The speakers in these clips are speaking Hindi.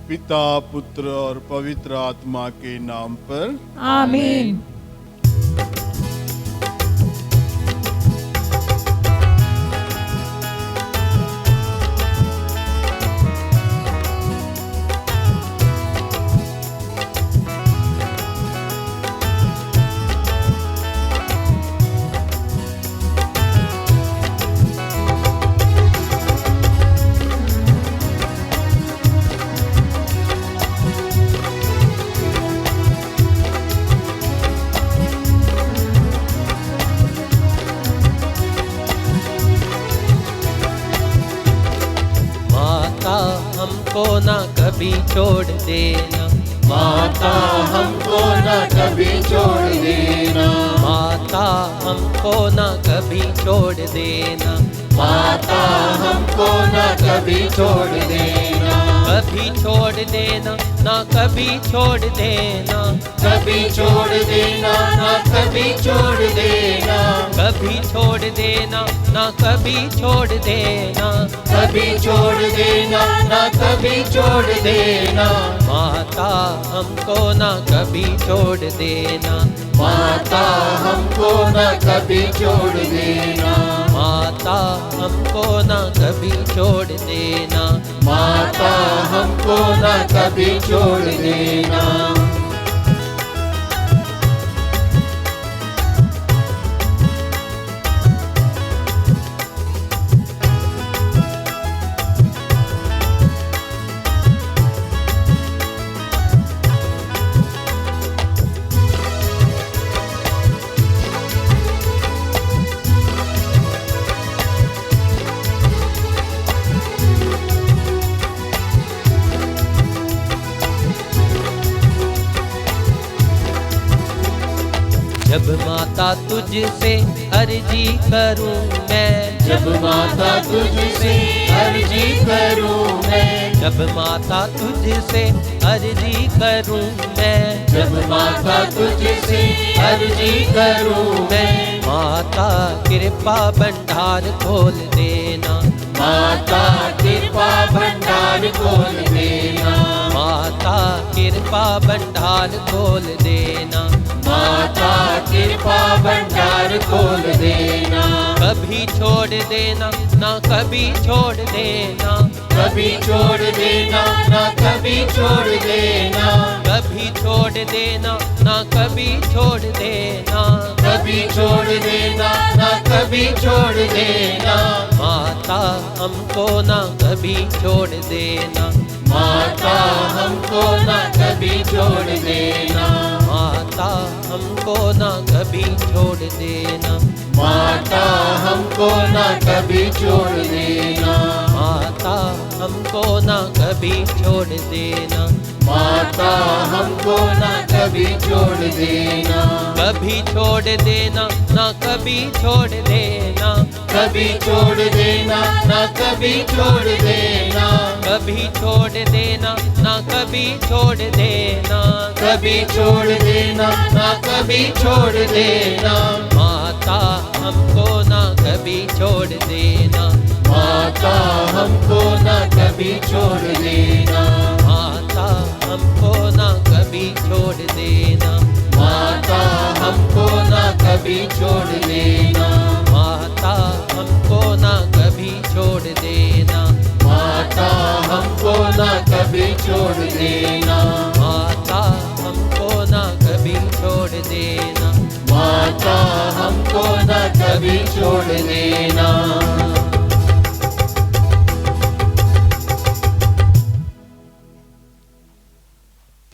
पिता, पुत्र और पवित्र आत्मा के नाम पर आमीन। हमको ना कभी छोड़ देना, माता हमको न कभी छोड़ देना, माता हमको ना कभी छोड़ देना, माता हमको न कभी छोड़ देना, कभी छोड़ देना ना कभी छोड़ देना, कभी छोड़ देना न कभी छोड़ देना, कभी छोड़ देना ना कभी छोड़ देना, कभी छोड़ देना न कभी छोड़ देना, माता हमको ना कभी छोड़ देना, माता हमको न कभी छोड़ देना, माता हमको ना कभी छोड़ देना, माता हमको न कभी छोड़ देना। जब माता तुझसे अर्जी करूं मैं, जब माता तुझसे अर्जी करूं मैं, जब माता तुझसे अर्जी करूं मैं, जब माता तुझसे अर्जी करूं मैं, माता कृपा भंडार खोल देना, माता कृपा भंडार खोल देना, माता कृपा भंडार खोल देना, माता कृपा भंडार खोल देना, कभी छोड़ देना ना कभी छोड़ देना, कभी छोड़ देना न कभी छोड़ देना, कभी छोड़ देना ना कभी छोड़ देना, कभी छोड़ देना न कभी छोड़ देना, माता हमको ना कभी छोड़ देना, माता हमको न कभी छोड़ देना, माता हमको ना कभी छोड़ देना, माता हमको न कभी छोड़ देना, माता हमको ना कभी छोड़ देना, माता हमको न कभी छोड़ देना, कभी छोड़ देना ना कभी छोड़ देना, कभी छोड़ देना न कभी छोड़ देना, कभी छोड़ देना ना कभी छोड़ देना, कभी छोड़ देना न कभी छोड़ देना, माता हमको ना कभी छोड़ देना, माता हमको न कभी छोड़ देना, माता हमको ना कभी छोड़ देना, माता हमको न कभी छोड़ देना, माता हमको ना कभी छोड़ देना, माता हमको न कभी छोड़ देना, माता हमको ना कभी छोड़ देना, माता हमको न कभी छोड़ देना।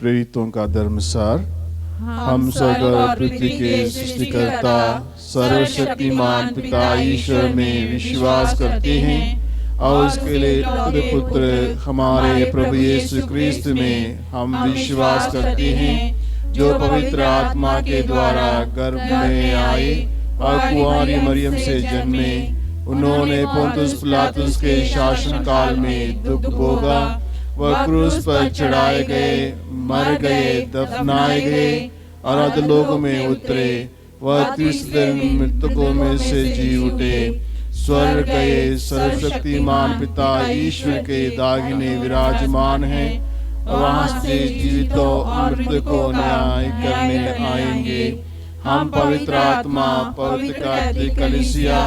प्रेरितों का धर्मसार। हम स्वर्ग और पृथ्वी के सृष्टिकर्ता सर्वशक्तिमान पिता ईश्वर में विश्वास करते हैं और उसके लिए पुत्र हमारे प्रभु यीशु क्रिस्त में हम विश्वास करते हैं, जो पवित्र आत्मा के द्वारा गर्भ में आए और कुंवारी मरियम से जन्मे। उन्होंने पोंतुस पिलातुस के शासन काल में दुख भोगा, वह क्रूस पर चढ़ाए गए, मर गए, दफनाए गए और अधोलोक में उतरे। वह तीसरे दिन मृतकों में से जी उठे, स्वर्ग गए, सर्वशक्तिमान पिता ईश्वर के दाहिने विराजमान हैं वहाँ से जीवितों और मृतकों को न्याय करने आएंगे। हम पवित्र आत्मा, पवित्र कैथोलिक कलीसिया,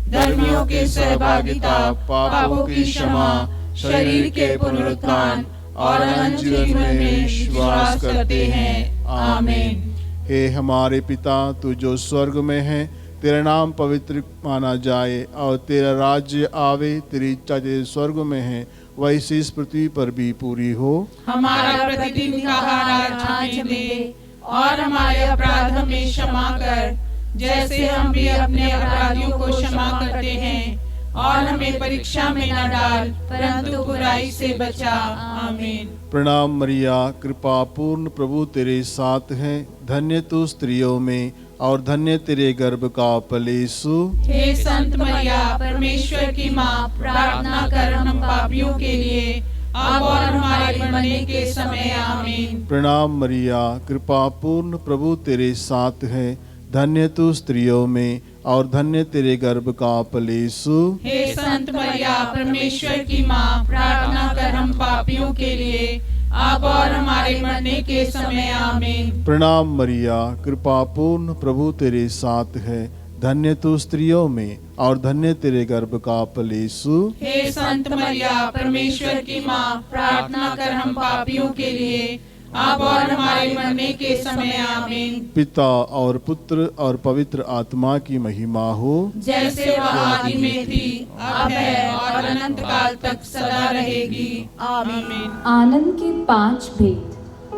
धर्मियों की सहभागिता, पापों की क्षमा, शरीर के पुनरुत्थान और अनंत जीवन में विश्वास करते हैं। आमीन। हे हमारे पिता, तू जो स्वर्ग में है, तेरा नाम पवित्र माना जाए और तेरा राज्य आवे। तेरी इच्छा जैसे स्वर्ग में है वैसे इस पृथ्वी पर भी पूरी हो। हमारा प्रतिदिन का आहार आज हमें दे और हमारे अपराध हमें क्षमा कर, जैसे हम भी अपने अपराधियों को क्षमा करते हैं, और हमें परीक्षा में न डाल परंतु बुराई से बचा। आमीन। प्रणाम मरिया, कृपा पूर्ण प्रभु तेरे साथ है। धन्य तू स्त्रियों में और धन्य तेरे गर्भ का फल यीशु। हे संत मरिया, परमेश्वर की माँ, प्रार्थना कर हम पापियों के लिए अब और हमारे मरने के समय। आमीन। प्रणाम मरिया, कृपा पूर्ण प्रभु तेरे साथ है। धन्य तू स्त्रियों में और धन्य तेरे गर्भ का फल यीशु। हे संत मरिया, परमेश्वर की माँ, प्रार्थना कर हम पापियों के लिए अब और हमारे मरने के समय। आमीन। प्रणाम मरिया, कृपा पूर्ण प्रभु तेरे साथ है। धन्य तू स्त्रियों में और धन्य तेरे गर्भ का फल यीशु। हे संत मरिया, परमेश्वर की माँ, प्रार्थना कर हम पापियों के लिए अब और हमारे मरने के समय। आमीन। पिता और पुत्र और पवित्र आत्मा की महिमा हो, जैसे वह आदि में थी, अब है और अनंत काल तक सदा रहेगी। आमीन। आनंद के 5 भेद।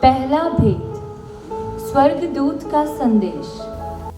पहला भेद, स्वर्गदूत का संदेश।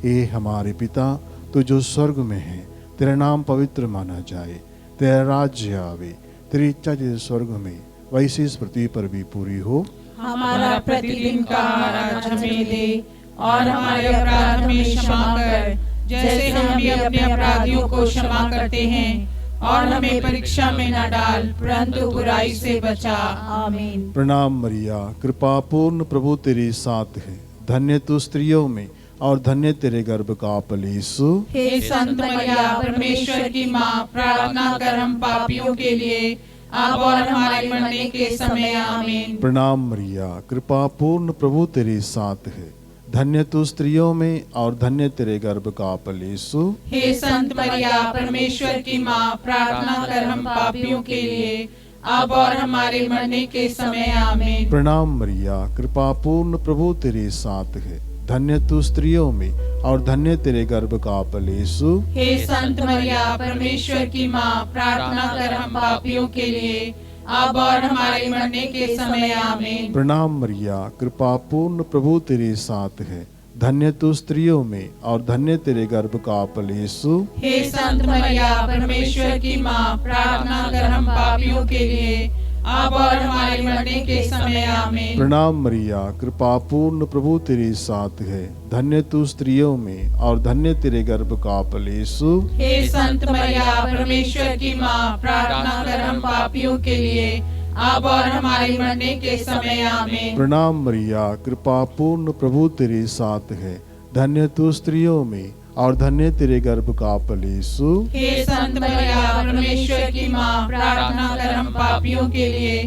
हे हमारे पिता, तू जो स्वर्ग में है, तेरा नाम पवित्र माना जाए। तेरा राज्य आवे। तेरी इच्छा जैसे स्वर्ग में वैसे इस पृथ्वी पर भी पूरी हो। हमारा प्रतिदिन का आहार आज हमें दे और हमारे अपराध हमें क्षमा कर, जैसे हम भी अपने अपराधियों को क्षमा करते हैं, और हमें परीक्षा में न डाल परंतु बुराई से बचा। आमीन। प्रणाम मरिया, कृपा पूर्ण प्रभु तेरे साथ है। धन्य तू स्त्रियों में और धन्य तेरे गर्भ का फल यीशु। हे संत मरिया, परमेश्वर की माँ, प्रार्थना कर हम पापियों के लिए अब और हमारे मरने के समय। आमीन। प्रणाम मरिया, कृपा पूर्ण प्रभु तेरे साथ है। धन्य तू स्त्रियों में और धन्य तेरे गर्भ का फल यीशु। हे संत मरिया, परमेश्वर की माँ, प्रार्थना कर हम पापियों के लिए अब और हमारे मरने के समय। आमीन। प्रणाम मरिया, कृपा पूर्ण प्रभु तेरे साथ है। धन्य तू स्त्रियों में और धन्य तेरे गर्भ का फल यीशु। हे संत मरिया, परमेश्वर की माँ, प्रार्थना कर हम पापियों के लिए अब और हमारे मरने के समय। आमीन। प्रणाम मरिया, कृपा पूर्ण प्रभु तेरे साथ है। धन्य तू स्त्रियों में और धन्य तेरे गर्भ का फल यीशु। हे संत मरिया, परमेश्वर की माँ, प्रार्थना कर हम पापियों के लिए अब और हमारे मरने के समय। आमीन। प्रणाम मरिया, कृपा पूर्ण प्रभु तेरे साथ है। धन्य तू स्त्रियों में और धन्य तेरे गर्भ का फल यीशु। हे संत मरिया, परमेश्वर की माँ, प्रार्थना कर हम पापियों के लिए अब और हमारे मरने के समय। आमीन। प्रणाम मरिया, कृपा पूर्ण प्रभु तेरे साथ है। धन्य तू स्त्रियों में और धन्य तेरे गर्भ का फल यीशु। हे संत मरिया, परमेश्वर की माँ, प्रार्थना कर हम पापियों के लिए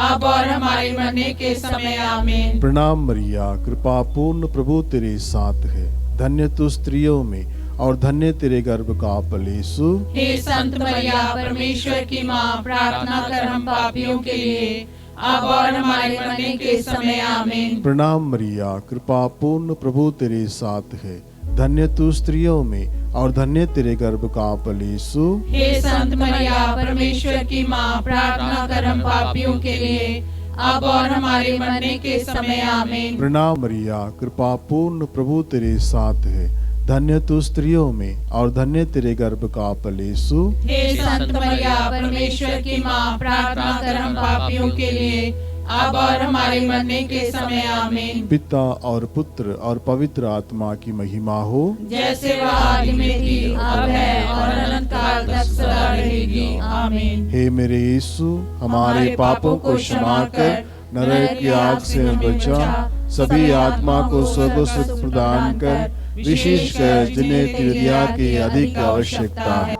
अब और हमारे मरने के समय। आमीन। प्रणाम मरिया, कृपा पूर्ण प्रभु तेरे साथ है। धन्य तू स्त्रियों में और धन्य तेरे गर्भ का फल यीशु। हे संत मरिया, परमेश्वर की माँ, प्रार्थना कर हम पापियों के लिए अब और हमारे मरने के समय। आमीन। प्रणाम मरिया, कृपा पूर्ण प्रभु तेरे साथ है। धन्य तू स्त्रियों में और धन्य तेरे गर्भ का फल यीशु। हे संत मरिया, परमेश्वर की माँ, प्रार्थना कर हम पापियों के लिए अब और हमारे मरने के समय। आमीन। प्रणाम मरिया, कृपा पूर्ण प्रभु तेरे साथ है। धन्य तू स्त्रियों में और धन्य तेरे गर्भ का फल यीशु। हे संत मरिया, परमेश्वर की माँ, प्रार्थना कर हम पापियों के लिए अब और हमारे मरने के समय। आमीन। पिता और पुत्र और पवित्र आत्मा की महिमा हो, जैसे वह आदि में थी, अब है और अनंत काल तक सदा रहेगी। आमीन। हे मेरे यीशु, हमारे पापों को क्षमा कर नरक की आग से बचा, सभी आत्मा को स्वर्ग सुख प्रदान कर, विशेषकर जिन्हें तिरदिया की अधिक आवश्यकता है।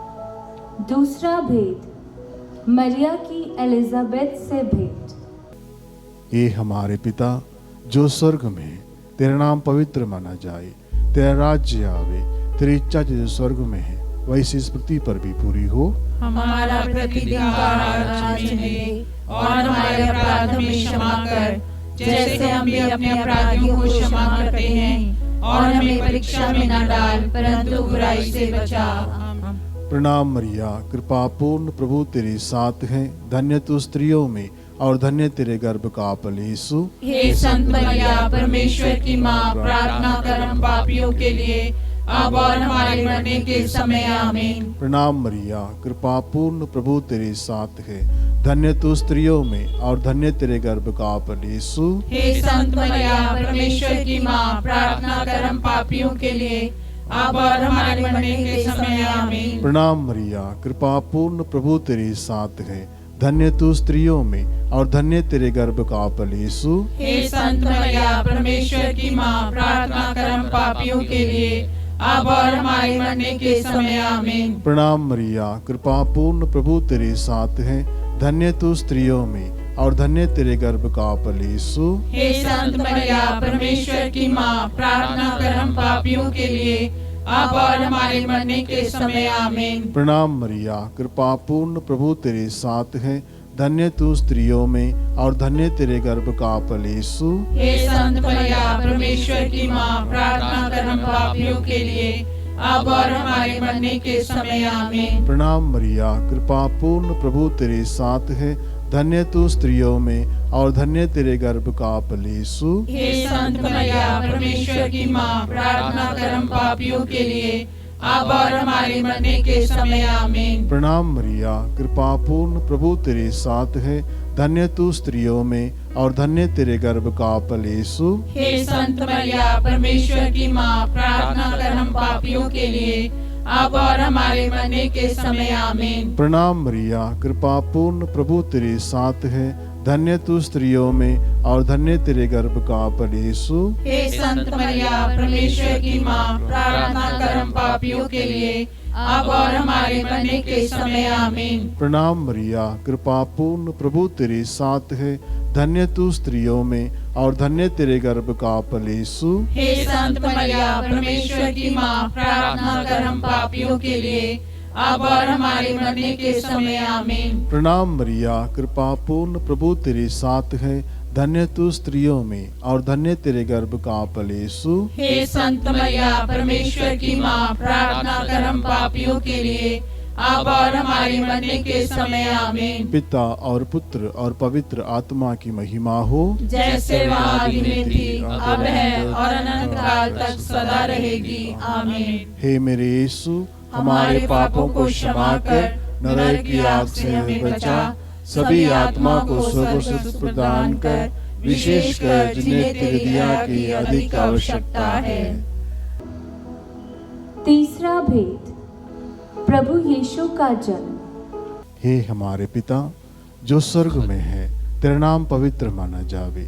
दूसरा भेद, मरिया की एलिजाबेथ से भेंट। हे हमारे पिता जो स्वर्ग में है, तेरा नाम पवित्र माना जाए, तेरा राज्य आवे, तेरी इच्छा जैसे स्वर्ग में है वैसी इस पृथ्वी पर भी पूरी हो। हमारा प्रतिदिन का आहार आज हमें दे, और हमारे अपराध हमें क्षमा कर, जैसे हम भी अपने अपराधियों को क्षमा करते हैं, और हमें परीक्षा में न डाल, परंतु बुराई से बचा। प्रणाम मरिया, कृपा पूर्ण प्रभु तेरे साथ है, धन्य तू स्त्रियों में और धन्य तेरे गर्भ का फल यीशु। हे संत मरिया, परमेश्वर की माँ, प्रार्थना कर हम पापियों के लिए, अब और हमारे मरने के समय आमीन। प्रणाम मरिया, कृपा पूर्ण प्रभु तेरे साथ है, धन्य तू स्त्रियों में और धन्य तेरे गर्भ का फल यीशु। हे संत मरिया, परमेश्वर की माँ, प्रार्थना कर हम पापियों के लिए, अब और हमारे मरने के समय आमीन। प्रणाम मरिया, कृपा पूर्ण प्रभु तेरे साथ है, धन्य तू स्त्रियों में और धन्य तेरे गर्भ का फल यीशु। हे संत मरिया, परमेश्वर की माँ, प्रार्थना कर हम पापियों के लिए, अब और हमारे मरने के समय आमीन। प्रणाम मरिया, कृपा पूर्ण प्रभु तेरे साथ है, धन्य तू स्त्रियों में और धन्य तेरे गर्भ का फल यीशु। हे संत मरिया, परमेश्वर की माँ, प्रार्थना कर हम पापियों के लिए, अब और हमारे मरने के समय आमीन। प्रणाम मरिया, कृपा पूर्ण प्रभु तेरे साथ है, धन्य तू स्त्रियों में और धन्य तेरे गर्भ का फल यीशु। हे संत मरिया, परमेश्वर की माँ, प्रार्थना कर हम पापियों के लिए, अब और हमारे मरने के समय आमीन। प्रणाम मरिया, कृपा पूर्ण प्रभु तेरे साथ है, धन्य तू स्त्रियों में और धन्य तेरे गर्भ का फल यीशु। हे संत मरिया, परमेश्वर की माँ, प्रार्थना कर हम पापियों के लिए, अब और हमारे मरने के समय आमीन। प्रणाम मरिया, कृपा पूर्ण प्रभु तेरे साथ है, धन्य तू स्त्रियों में और धन्य तेरे गर्भ का फल यीशु। हे संत मरिया, परमेश्वर की माँ, प्रार्थना कर हम पापियों के लिए, अब और हमारे मरने के समय आमीन। प्रणाम मरिया, कृपा पूर्ण प्रभु तेरे साथ है, धन्य तू स्त्रियों में और धन्य तेरे गर्भ का फल यीशु। हे संत मरिया, परमेश्वर की माँ, प्रार्थना कर हम पापियों के लिए, अब और हमारे मरने के समय आमीन। प्रणाम मरिया, कृपा पूर्ण प्रभु तेरे साथ है, धन्य तू स्त्रियों में और धन्य तेरे गर्भ का फल यीशु। हे संत मरिया, परमेश्वर की माँ, प्रार्थना कर हम पापियों के लिए, अब और हमारे मरने के समय आमीन। प्रणाम मरिया, कृपा पूर्ण प्रभु तेरे साथ है, धन्य तू स्त्रियों में और धन्य तेरे गर्भ का फल यीशु। हे संत मरिया, परमेश्वर की माँ, प्रार्थना कर हम पापियों के लिए, अब और हमारे मरने के समय आमीन। पिता और पुत्र और पवित्र आत्मा की महिमा हो, जैसे वह आदि में थी, अब है और अनंत काल तक सदा रहेगी, आमीन। हे मेरे यीशु, हमारे पापों को क्षमा कर नरक की आग से हमें बचा, सभी आत्मा को स्वर्ग प्रदान कर, विशेषकर जिन्हें तेरे दया की अधिक आवश्यकता है। तीसरा भेद, प्रभु यीशु का जन्म। हे हमारे पिता जो स्वर्ग में है, तेरा नाम पवित्र माना जावे,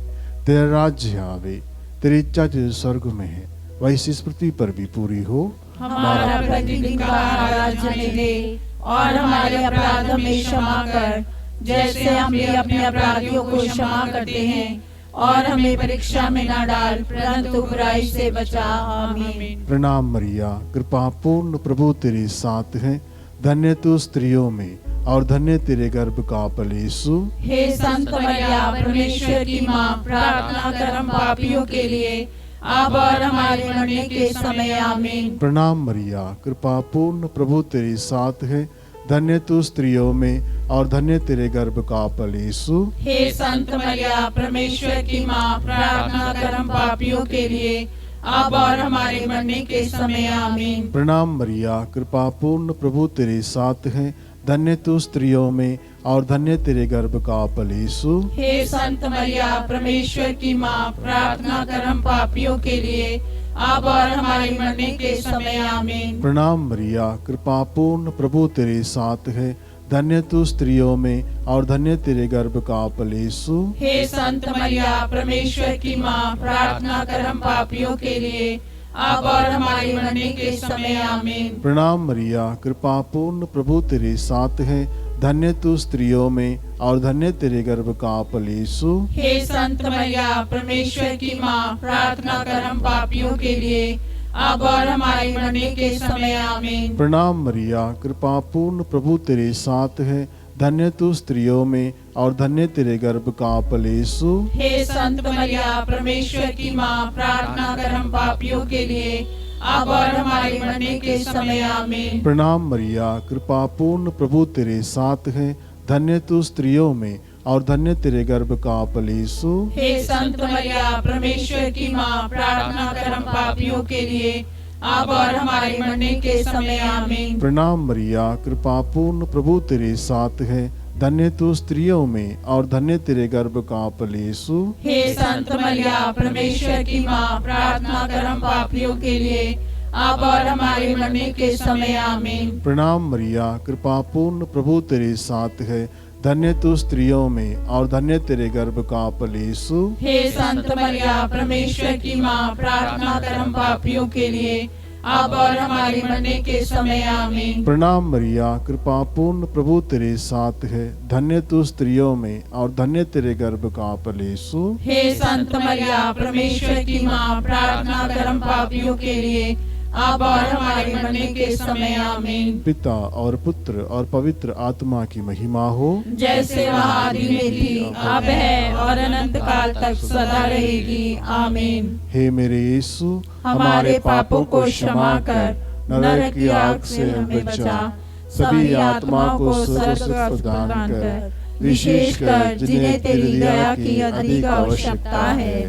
तेरा राज्य आवे, तेरी इच्छा जैसे स्वर्ग में है वैसी इस पृथ्वी पर भी पूरी हो। हमारा प्रतिदिन का आहार आज हमें दे, और हमारे अपराध हमें क्षमा कर, जैसे हम भी अपने अपराधियों को क्षमा करते हैं, और हमें परीक्षा में न डाल, परंतु बुराई से बचा, आमीन। प्रणाम मरिया, कृपा पूर्ण प्रभु तेरे साथ है, धन्य तू स्त्रियों में और धन्य तेरे गर्भ का फल यीशु। हे संत मरिया, परमेश्वर की माँ, प्रार्थना कर हम पापियों के लिए, अब और हमारे मरने के समय आमीन। प्रणाम मरिया, कृपा पूर्ण प्रभु तेरे साथ है, धन्य तू स्त्रियों में और धन्य तेरे गर्भ का फल यीशु। हे संत मरिया, परमेश्वर की माँ, प्रार्थना कर हम पापियों के लिए, अब और हमारे मरने के समय आमीन। प्रणाम मरिया, कृपा पूर्ण प्रभु तेरे साथ है, धन्य तू स्त्रियों में और धन्य तेरे गर्भ का फल यीशु। हे संत मरिया, परमेश्वर की माँ, प्रार्थना कर हम पापियों के लिए, अब और हमारे मरने के समय आमीन। प्रणाम मरिया, कृपा पूर्ण प्रभु तेरे साथ है, धन्य तू स्त्रियों में और धन्य तेरे गर्भ का फल यीशु। हे संत मरिया, परमेश्वर की माँ, प्रार्थना कर हम पापियों के लिए, अब और हमारे मरने के समय आमीन। प्रणाम मरिया, कृपा पूर्ण प्रभु तेरे साथ है, धन्य तू स्त्रियों में और धन्य तेरे गर्भ का फल यीशु। हे संत मरिया परमेश्वर की माँ, प्रार्थना कर हम पापियों के लिए अब और हमारे मरने के समय आमीन। प्रणाम मरिया, कृपा पूर्ण प्रभु तेरे साथ है, धन्य तू स्त्रियों में और धन्य तेरे गर्भ का फल यीशु। हे संत मरिया परमेश्वर की माँ, प्रार्थना कर हम पापियों के लिए अब और हमारे मरने के समय आमीन। प्रणाम मरिया, कृपा पूर्ण प्रभु तेरे साथ है, धन्य तू स्त्रियों में और धन्य तेरे गर्भ का फल यीशु। हे संत मरिया परमेश्वर की माँ, प्रार्थना कर हम पापियों के लिए अब और हमारे मरने के समय आमीन। प्रणाम मरिया, कृपा पूर्ण प्रभु तेरे साथ है, धन्य तू स्त्रियों में और धन्य तेरे गर्भ का फल यीशु। हे संत मरिया परमेश्वर की माँ, प्रार्थना कर हम पापियों के लिए अब और हमारे मरने के समय आमीन। प्रणाम मरिया, कृपा पूर्ण प्रभु तेरे साथ है, धन्य तू स्त्रियों में और धन्य तेरे गर्भ का फल यीशु। हे संत मरिया परमेश्वर की माँ, प्रार्थना कर हम पापियों के लिए अब और हमारे मरने के समय आमीन। प्रणाम मरिया, कृपा पूर्ण प्रभु तेरे साथ है, धन्य तू स्त्रियों में और धन्य तेरे गर्भ का फल यीशु। हे संत मरिया परमेश्वर की माँ, प्रार्थना कर हम पापियों के लिए अब और हमारे मरने के समय आमीन। पिता और पुत्र और पवित्र आत्मा की महिमा हो, जैसे वह आदि में थी, अब है और अनंत काल तक सदा रहेगी आमीन। हे मेरे यीशु, हमारे पापों को क्षमा कर नरक की आग से हमें बचा, सभी आत्माओं को स्वर्ग प्रदान कर, विशेषकर जिन्हें तेरी दया की अधिक आवश्यकता है।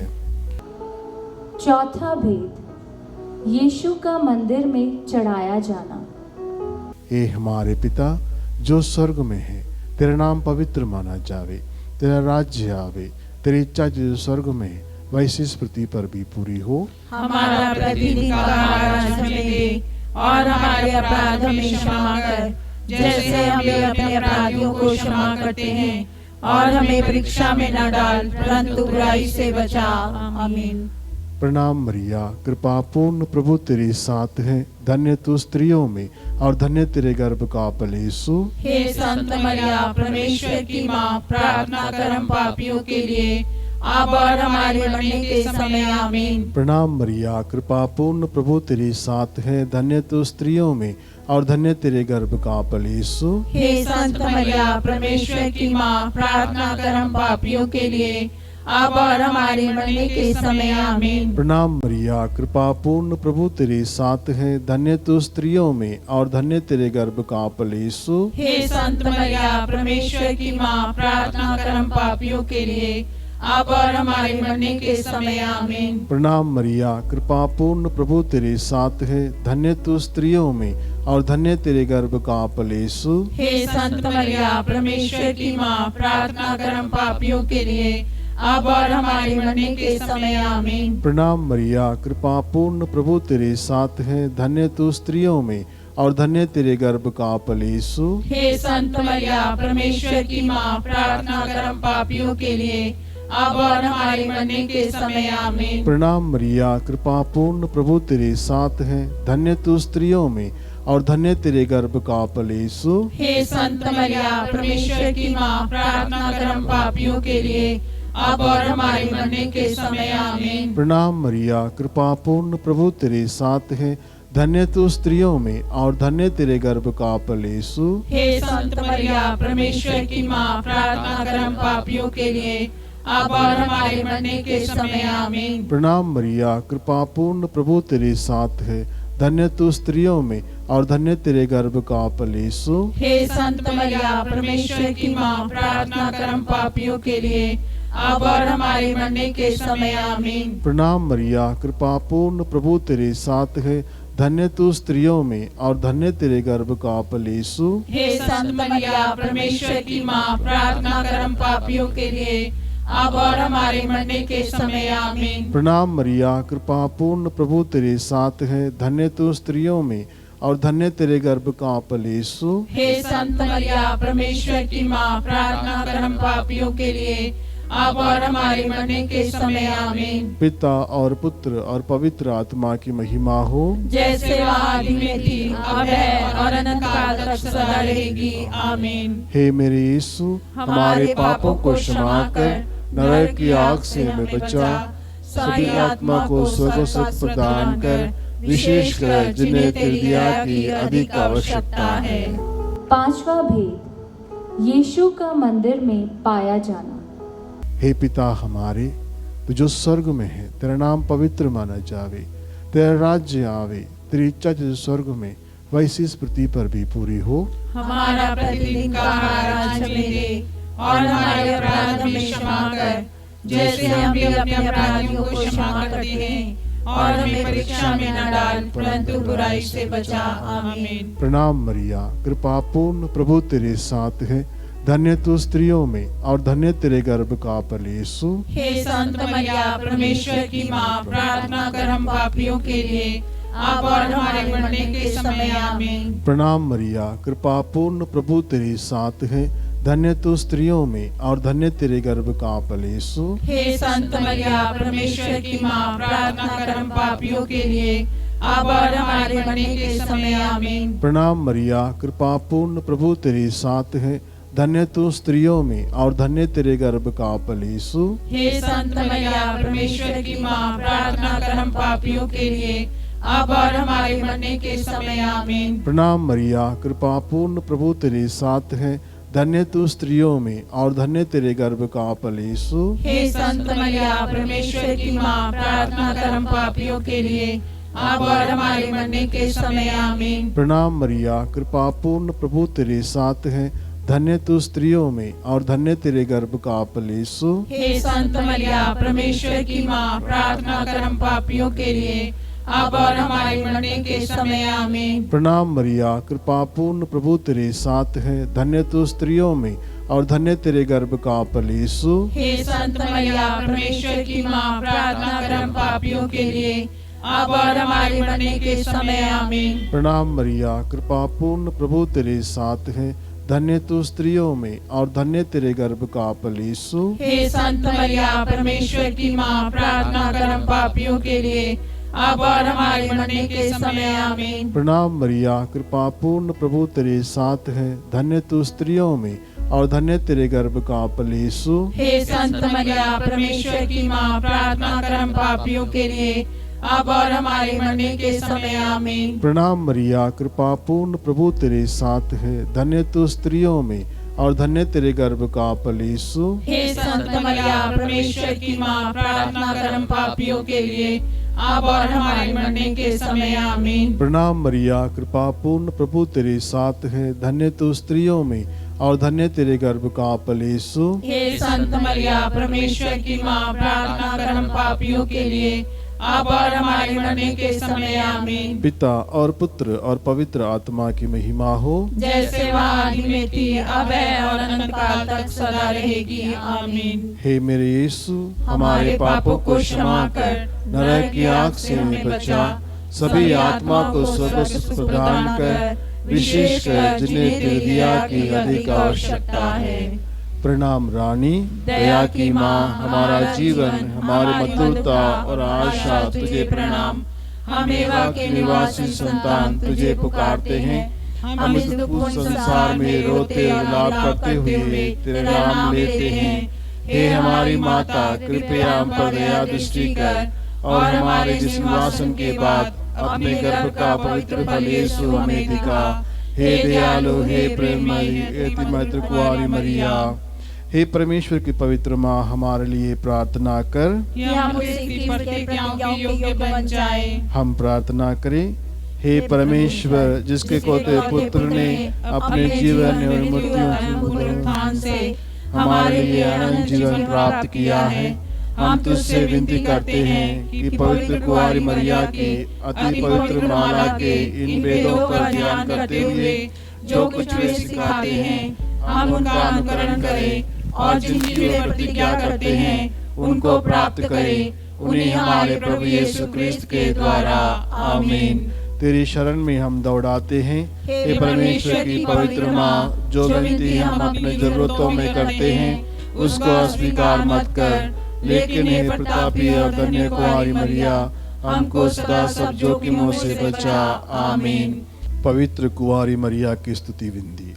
चौथा भेद, यीशु का मंदिर में चढ़ाया जाना। हे हमारे पिता जो स्वर्ग में है, तेरा नाम पवित्र माना जावे, तेरा राज्य आवे, तेरी इच्छा जो स्वर्ग में है वैसे इस पृथ्वी पर भी पूरी हो। हमारा प्रतिदिन का आहार हमें दे और हमारे अपराध हमें क्षमा कर, जैसे हम भी अपने अपराधियों को क्षमा करते हैं, और हमें परीक्षा में न डाल परंतु बुराई से बचा आमीन। प्रणाम मरिया, कृपा पूर्ण प्रभु तेरे साथ है, धन्य तू स्त्रियों में और धन्य तेरे गर्भ का फल यीशु। हे संत मरिया परमेश्वर की माँ, प्रार्थना कर हम पापियों के लिए अब और हमारे मरने के समय आमीन। प्रणाम मरिया, कृपा पूर्ण प्रभु तेरे साथ है, धन्य तू स्त्रियों में और धन्य तेरे गर्भ का फल यीशु। हे संत मरिया परमेश्वर की माँ, प्रार्थना कर हम पापियों के लिए अब और हमारे मरने के समय आमीन। प्रणाम मरिया, कृपा पूर्ण प्रभु तेरे साथ है, धन्य तू स्त्रियों में और धन्य तेरे गर्भ का फल यीशु। हे संत मरिया परमेश्वर की माँ, प्रार्थना कर हम पापियों के लिए अब और हमारे मरने के समय आमीन। प्रणाम मरिया, कृपा पूर्ण प्रभु तेरे साथ है, धन्य तू स्त्रियों में और धन्य तेरे गर्भ का फल यीशु। हे संत मरिया परमेश्वर की माँ, प्रार्थना कर हम पापियों के लिए अब और हमारे मरने के समय आमीन। प्रणाम मरिया, कृपा पूर्ण प्रभु तेरे साथ है, धन्य तू स्त्रियों में और धन्य तेरे गर्भ का फल यीशु। हे संत मरिया परमेश्वर की माँ, प्रार्थना कर हम पापियों के लिए अब और हमारे मरने के समय आमीन। प्रणाम मरिया, कृपा पूर्ण प्रभु तेरे साथ है, धन्य तू स्त्रियों में और धन्य तेरे गर्भ का फल यीशु। हे संत मरिया परमेश्वर की माँ, प्रार्थना कर हम पापियों के लिए अब और हमारे मरने के समय आमीन। प्रणाम मरिया, कृपा पूर्ण प्रभु तेरे साथ है, धन्य तू स्त्रियों में और धन्य तेरे गर्भ का फल यीशु। हे संत मरिया परमेश्वर की माँ, प्रार्थना कर हम पापियों के लिए अब और हमारे मरने के समय आमीन। प्रणाम मरिया, कृपा पूर्ण प्रभु तेरे साथ है, धन्य तू स्त्रियों में और धन्य तेरे गर्भ का फल यीशु। हे संत मरिया परमेश्वर की माँ, प्रार्थना कर हम पापियों के लिए अब और हमारे मरने के समय आमीन। प्रणाम मरिया, कृपा पूर्ण प्रभु तेरे साथ है, धन्य तू स्त्रियों में और धन्य तेरे गर्भ का फल यीशु। हे संत मरिया परमेश्वर की माँ, प्रार्थना कर हम पापियों के लिए अब और हमारे मरने के समय आमीन। प्रणाम मरिया, कृपा पूर्ण प्रभु तेरे साथ है, धन्य तू स्त्रियों में और धन्य तेरे गर्भ का फल यीशु। हे संत मरिया परमेश्वर की माँ, प्रार्थना कर हम पापियों के लिए अब और हमारे मरने के समय आमीन। पिता और पुत्र और पवित्र आत्मा की महिमा हो, जैसे वह आदि में थी, अब है और अनंत काल तक सदा रहेगी आमीन। हे मेरे यीशु, हमारे पापों को क्षमा कर नरक की आग से हमें बचा, सभी आत्मा को स्वर्ग सुख प्रदान कर, विशेषकर जिन्हें तेरी दया की अधिक आवश्यकता है। पांचवा भेद, यीशु का मंदिर में पाया जाना। हे पिता हमारे, तू जो स्वर्ग में है, तेरा नाम पवित्र माना जावे, तेरा राज्य आवे, तेरी इच्छा जैसे स्वर्ग में वैसी इस पृथ्वी पर भी पूरी हो। हमारा प्रतिदिन का आहार आज हमें दे, और हमारे अपराध हमें क्षमा कर, जैसे हम भी अपने अपराधियों को क्षमा करते हैं, और हमें परीक्षा में न डाल, परंतु बुराई से बचा आमीन। प्रणाम मरिया, कृपा पूर्ण, प्रभु तेरे साथ है, धन्य तू स्त्रियों में और धन्य तेरे गर्भ का फल यीशु। हे संत मरिया, परमेश्वर की माँ, प्रार्थना कर हम पापियों के लिए, अब और हमारे मरने के समय आमीन। प्रणाम मरिया, कृपा पूर्ण, प्रभु तेरे साथ है, धन्य तू स्त्रियों में और धन्य तेरे गर्भ का फल यीशु। हे संत मरिया, परमेश्वर की माँ, प्रार्थना कर हम पापियों के लिए, अब और हमारे मरने के समय आमीन। प्रणाम मरिया, कृपा पूर्ण, प्रभु तेरे साथ है, धन्य तू स्त्रियों में और धन्य तेरे गर्भ का फल यीशु। हे संत मरिया, परमेश्वर की माँ, प्रार्थना कर हम पापियों के लिए, अब और हमारे मरने के समय आमीन। प्रणाम मरिया, कृपा पूर्ण, प्रभु तेरे साथ है, धन्य तू स्त्रियों में और धन्य तेरे गर्भ का फल यीशु। हे संत मरिया, परमेश्वर की माँ, प्रार्थना कर हम पापियों के लिए, अब और हमारे मरने के समय आमीन। प्रणाम मरिया, कृपा पूर्ण, प्रभु तेरे साथ है, धन्य तू स्त्रियों में और धन्य तेरे गर्भ का फल यीशु। हे संत मरिया, परमेश्वर की माँ, प्रार्थना कर हम पापियों के लिए, अब और हमारे मरने के समय आमीन। प्रणाम मरिया, कृपा पूर्ण, प्रभु तेरे साथ है, धन्य तू स्त्रियों में और धन्य तेरे गर्भ का फल यीशु। हे संत मरिया, परमेश्वर की माँ, प्रार्थना कर हम पापियों के लिए, अब और हमारे मरने के समय आमीन। प्रणाम मरिया, कृपा पूर्ण, प्रभु तेरे साथ है, धन्य तू स्त्रियों में और धन्य तेरे गर्भ का फल यीशु। हे संत मरिया, परमेश्वर की माँ, प्रार्थना कर हम पापियों के लिए, अब और हमारे मरने के समय आमीन। प्रणाम मरिया, कृपा पूर्ण, प्रभु तेरे साथ है, धन्य तू स्त्रियों में और धन्य तेरे गर्भ का फल यीशु। हे संत मरिया, परमेश्वर की माँ, प्रार्थना कर हम पापियों के लिए, अब और हमारे मरने के समय आमीन। प्रणाम मरिया, कृपा पूर्ण, प्रभु तेरे साथ है, धन्य तू स्त्रियों में और धन्य तेरे गर्भ का फल यीशु। हे संत मरिया, परमेश्वर की माँ, प्रार्थना कर हम पापियों के लिए, अब और हमारे मरने के समय आमीन। प्रणाम मरिया, कृपा पूर्ण, प्रभु तेरे साथ है, धन्य तू स्त्रियों में और धन्य तेरे गर्भ का फल यीशु। हे संत मरिया, परमेश्वर की माँ, प्रार्थना कर हम पापियों के लिए, अब और हमारे मरने के समय आमीन। पिता और पुत्र और पवित्र आत्मा की महिमा हो, जैसे वह आदि में थी, अब है और अनंत काल तक सदा रहेगी आमीन। हे मेरे यीशु, हमारे पापों को क्षमा कर नरक की आग से हमें बचा, सभी आत्मा को स्वर्ग सुख प्रदान कर, विशेषकर जिन्हें तेरी दया की अधिक आवश्यकता है। प्रणाम रानी, दया की माँ, हमारा जीवन, हमारी मधुरता और आशा तुझे प्रणाम। हम एवा के निवासी संतान तुझे पुकारते हैं, हम इस दुखपूर्ण संसार में रोते और विलाप करते हुए तेरे नाम लेते हैं। हे हमारी माता, कृपया हम पर दया दृष्टि कर, और हमारे जिस निवासन के बाद अपने गर्भ का पवित्र फल यीशु हमें दिखा। हे दयालु, हे प्रेममयी, हे मैत्र कुंवारी मरिया, हे परमेश्वर की पवित्र माँ, हमारे लिए प्रार्थना कर कि हम उसकी प्रतिज्ञाओं के योग्य बन जाए। हम प्रार्थना करें। हे परमेश्वर, जिसके कोते पुत्र ने अपने जीवन और मृत्यु से हमारे लिए अनंत जीवन प्राप्त किया है, हम तुझसे विनती करते हैं कि पवित्र कुंवारी मरिया की अति पवित्र माला के इन वेदों पर ध्यान करते हुए जो कुछ वे सिखाते हैं, हम उनका अनुकरण करें, और जिनकी वे प्रतिज्ञा करते हैं उनको प्राप्त करें। उन्हें हमारे प्रभु यीशु क्रिस्त के द्वारा आमीन। तेरी शरण में हम दौड़ाते हैं। हे परमेश्वर की पवित्र माँ, जो विनती हम अपने जरूरतों में करते हैं, उसको अस्वीकार मत कर, लेकिन हे प्रतापी और धन्य कुंवारी मरिया, हमको सदा सब जोखिमों से बचा। आमीन। पवित्र कुंवारी मरिया की स्तुति विनती।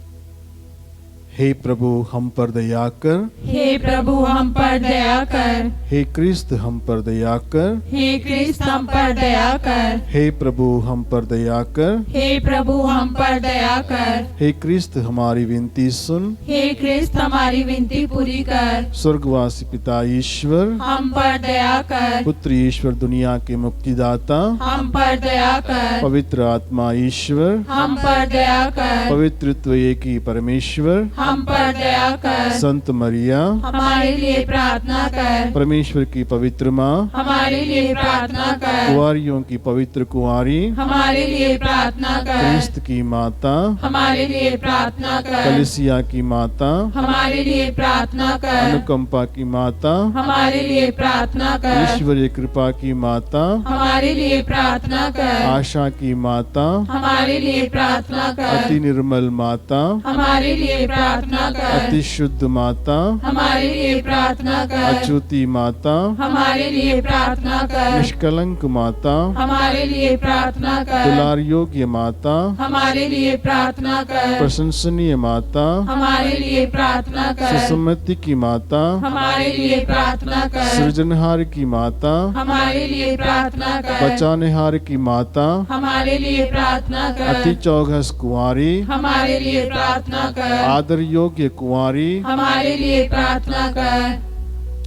हे प्रभु हम पर दया कर, हे प्रभु हम पर दया कर, हे क्रिस्त हम पर दया कर, हे क्रिस्त हम पर दया कर, हे प्रभु हम पर दया कर, हे प्रभु हम पर दया कर, हे क्रिस्त हमारी विनती सुन, हे क्रिस्त हमारी विनती पूरी कर, स्वर्गवासी पिता ईश्वर, हम पर दया कर, पुत्र ईश्वर दुनिया के मुक्तिदाता, हम पर दया कर, पवित्र आत्मा ईश्वर, हम पर दया कर, पवित्रत्व एक ही परमेश्वर, हम पर दया कर, संत मरिया, हमारे लिए प्रार्थना कर, परमेश्वर की पवित्र माँ, हमारे लिए प्रार्थना कर, कुंवारियों की पवित्र कुंवारी, हमारे लिए प्रार्थना कर, क्रिस्त की माता, हमारे लिए प्रार्थना कर, कलिसिया की माता, हमारे लिए प्रार्थना कर, अनुकंपा की माता, हमारे लिए प्रार्थना कर, ईश्वरीय कृपा की माता, हमारे लिए प्रार्थना कर, आशा की माता, हमारे लिए प्रार्थना कर, अति निर्मल माता, हमारे लिए प्रार्थना कर, अति शुद्ध माता, हमारे लिए प्रार्थना कर, अच्युति माता, हमारे लिए प्रार्थना कर, निष्कलंक माता, हमारे लिए प्रार्थना कर, दुलार योग्य माता, हमारे लिए प्रार्थना कर, प्रशंसनीय माता, हमारे लिए प्रार्थना कर, सुसम्मति की माता, हमारे लिए प्रार्थना कर, सृजनहार की माता, हमारे लिए प्रार्थना कर, बचानेहार की माता, हमारे लिए प्रार्थना कर, अति चौघस कुंवारी, हमारे लिए प्रार्थना कर, आदर योग्य कुंवारी, हमारे लिए प्रार्थना कर,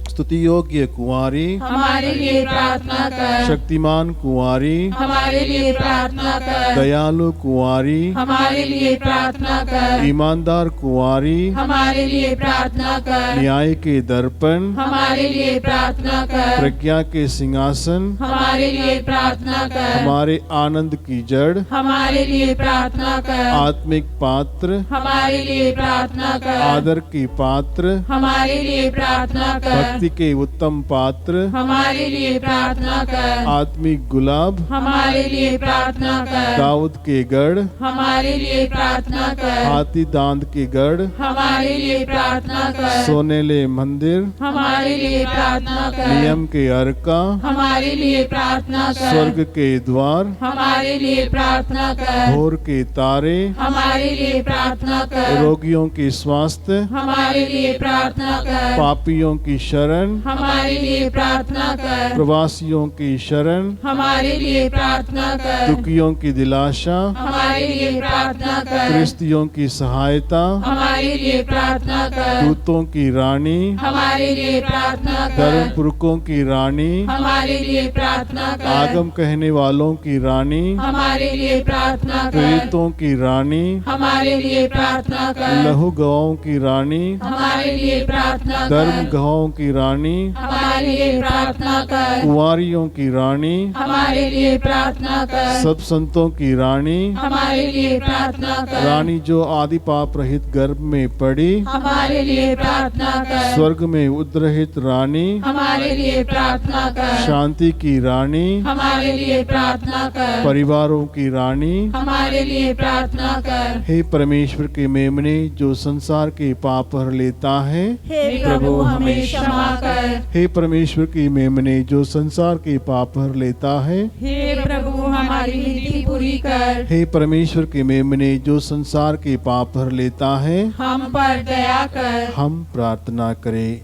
स्तुति योग्य कुंवारी, हमारे लिए प्रार्थना कर, शक्तिमान कुंवारी, हमारे लिए प्रार्थना कर, दयालु कुंवारी, हमारे लिए प्रार्थना कर, ईमानदार कुंवारी, हमारे लिए प्रार्थना कर, न्याय के दर्पण, हमारे लिए प्रार्थना कर, प्रज्ञा के सिंहासन, हमारे लिए प्रार्थना कर, हमारे आनंद की जड़, हमारे लिए प्रार्थना कर, आत्मिक पात्र, हमारे लिए प्रार्थना कर, आदर की पात्र, हमारे लिए प्रार्थना कर, भक्ति के उत्तम पात्र, हमारे लिए प्रार्थना कर, आत्मिक गुलाब, हमारे लिए प्रार्थना कर, दाऊद के गढ़, हमारे लिए प्रार्थना कर, हाथी दांत के गढ़, हमारे लिए प्रार्थना कर, सोनेले मंदिर, हमारे लिए प्रार्थना कर, नियम के अर्का, हमारे लिए प्रार्थना कर, स्वर्ग के द्वार, हमारे लिए प्रार्थना कर, भोर के तारे, हमारे लिए प्रार्थना कर, रोगियों के स्वास्थ्य, हमारे लिए प्रार्थना कर, पापियों की शरण, हमारे लिए प्रार्थना कर, प्रवासियों की शरण, हमारे लिए प्रार्थना कर, दुखियों की दिलाशा, हमारे लिए प्रार्थना कर, क्रिस्तियों की सहायता, हमारे लिए प्रार्थना कर, दूतों की रानी, हमारे लिए प्रार्थना कर, धर्म पुरखों की रानी, हमारे लिए प्रार्थना कर, आगम कहने वालों की रानी, हमारे लिए प्रार्थना कर, प्रेरितों की रानी, हमारे लिए प्रार्थना कर, लहू गवाहों की रानी, हमारे लिए प्रार्थना धर्म कर, गवाहों की रानी, हमारे लिए प्रार्थना कर, कुंवारियों की रानी, हमारे लिए प्रार्थना कर, सब संतों की रानी, हमारे लिए प्रार्थना कर, रानी जो आदि पाप रहित गर्भ में पड़ी, हमारे लिए प्रार्थना कर, स्वर्ग में उद्रहित रानी, हमारे लिए प्रार्थना कर, शांति की रानी, हमारे लिए प्रार्थना कर, परिवारों की रानी, हमारे लिए प्रार्थना कर, हे परमेश्वर के मेमने जो संसार के पाप हर लेता है, हे प्रभु हमें क्षमा कर, हे परमेश्वर की मेमने जो संसार के पाप हर लेता है, हे प्रभु हमारी विनती पूरी कर, हे परमेश्वर के मेमने जो संसार के पाप हर लेता है, हम पर दया कर, हम प्रार्थना करें।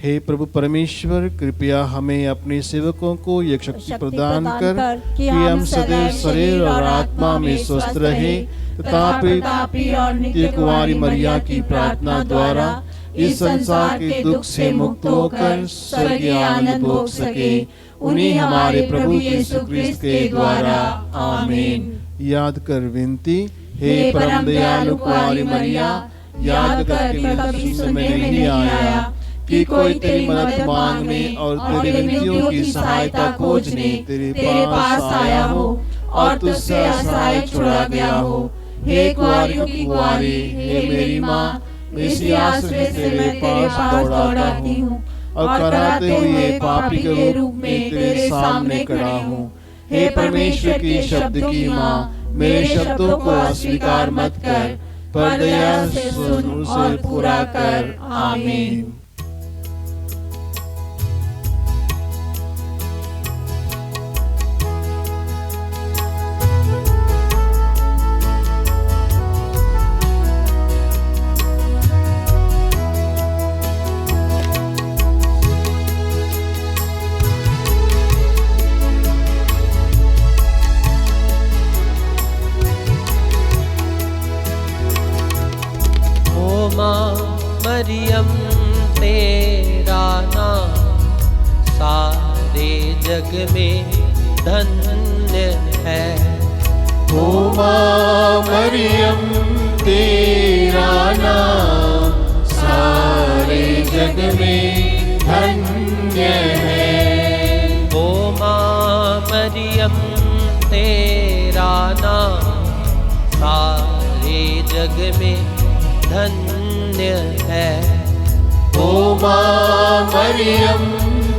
हे प्रभु परमेश्वर कृपया हमें अपने सेवकों को यह शक्ति प्रदान कर कि हम सदैव शरीर और आत्मा में स्वस्थ रहे तथा प्रतापी और नित्य कुंवारी मरिया की प्रार्थना द्वारा इस संसार के दुख से मुक्त होकर स्वर्गीय आनंद भोग सके। उन्हीं हमारे प्रभु यीशु क्रिस्त के द्वारा आमीन। याद कर विनती, हे परम दयालु कुंवारी मरिया, याद करके कभी सुनने में नहीं आया कि कोई तेरी मदद मांगने और तेरी विनतियों की सहायता खोजने तेरे पास आया हो और तुझसे असहाय छोड़ा गया हो। हे कुंवारियों की कुंवारी, हे मेरी माँ, इसी आश्रय से मैं तेरे पास दौड़ाती हूँ और कराते हुए पापी के रूप में तेरे सामने खड़ा हूँ। हे परमेश्वर की शब्द की माँ, मेरे शब्दों को अस्वीकार मत कर, पर दया से सुन उसे पूरा कर। आमीन। जग में धन्य है। ओ माँ मरियम तेरा नाम सारे जग में धन्य है। ओ माँ मरियम तेरा नाम सारे जग में धन्य है। ओ माँ मरियम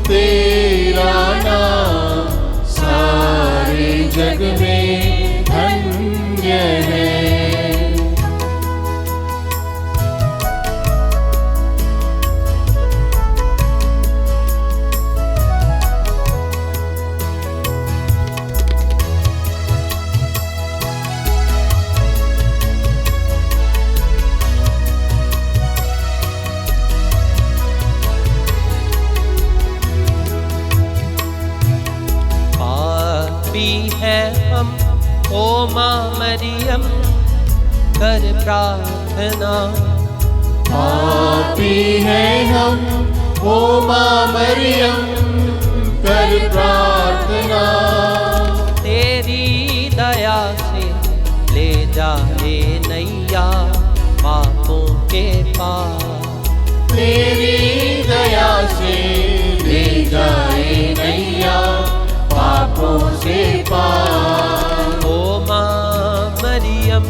तेरा नाम सारे जग में धन्य है। है हम ओ माँ मरियम कर प्रार्थना। पापी है हम ओ माँ मरियम कर प्रार्थना। तेरी दया से ले जाए नैया पापों के पार। तेरी दया से ले जाए नैया पापों से पार। ओ माँ मरियम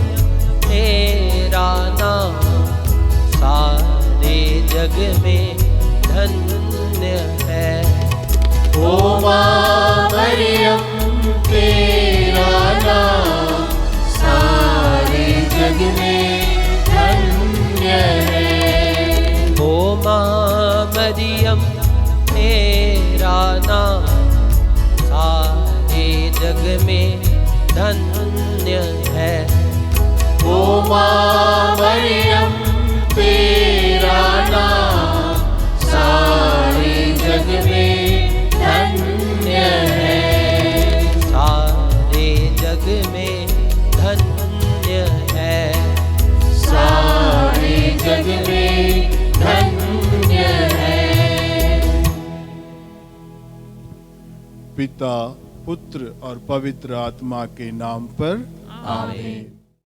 तेरा नाम सारे जग में धन्य है। ओ माँ मरियम तेरा नाम सारे जग में धन्य है। ओ माँ मरियम तेरा नाम सारे जग में धन्य है। ओ माँ मरियम तेरा नाम सारे जग में धन्य है। सारे जग में धन्य है। सारे जग में धन्य है। पिता पुत्र और पवित्र आत्मा के नाम पर आमीन।